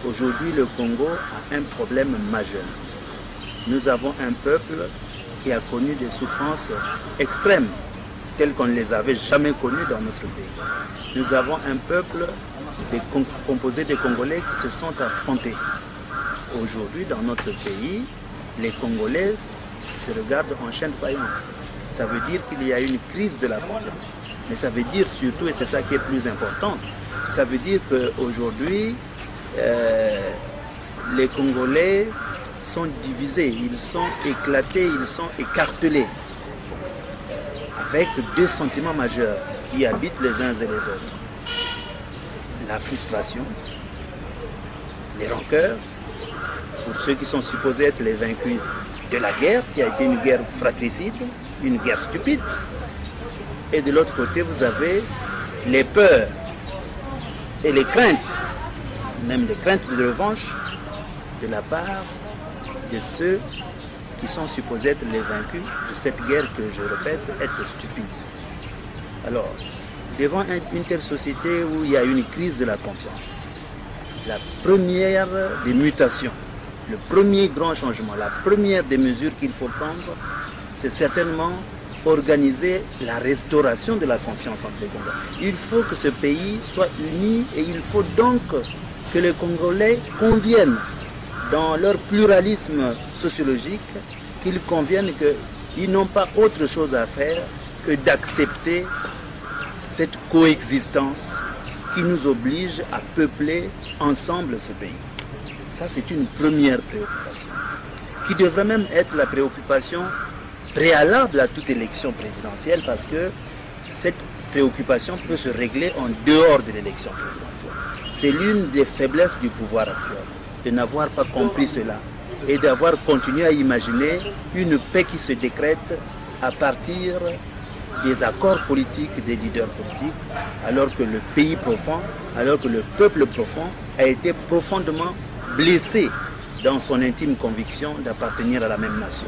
Aujourd'hui, le Congo a un problème majeur. Nous avons un peuple qui a connu des souffrances extrêmes, telles qu'on ne les avait jamais connues dans notre pays. Nous avons un peuple composé de Congolais qui se sont affrontés. Aujourd'hui, dans notre pays, les Congolais se regardent en chaîne de faïence. Ça veut dire qu'il y a une crise de la confiance. Mais ça veut dire surtout, et c'est ça qui est plus important, ça veut dire qu'aujourd'hui, les Congolais sont divisés, ils sont éclatés, ils sont écartelés, avec deux sentiments majeurs qui habitent les uns et les autres. La frustration, les rancœurs, pour ceux qui sont supposés être les vaincus de la guerre, qui a été une guerre fratricide, une guerre stupide. Et de l'autre côté, vous avez les peurs et les craintes, même les craintes de revanche, de la part de ceux qui sont supposés être les vaincus de cette guerre que, je répète, être stupide. Alors, devant une telle société où il y a une crise de la confiance, la première des mutations, le premier grand changement, la première des mesures qu'il faut prendre, c'est certainement organiser la restauration de la confiance entre les Congolais. Il faut que ce pays soit uni et il faut donc que les Congolais conviennent dans leur pluralisme sociologique, qu'ils conviennent qu'ils n'ont pas autre chose à faire que d'accepter cette coexistence qui nous oblige à peupler ensemble ce pays. Ça, c'est une première préoccupation, qui devrait même être la préoccupation préalable à toute élection présidentielle, parce que cette préoccupation peut se régler en dehors de l'élection présidentielle. C'est l'une des faiblesses du pouvoir actuel, de n'avoir pas compris cela et d'avoir continué à imaginer une paix qui se décrète à partir des accords politiques des leaders politiques, alors que le pays profond, alors que le peuple profond a été profondément blessé dans son intime conviction d'appartenir à la même nation.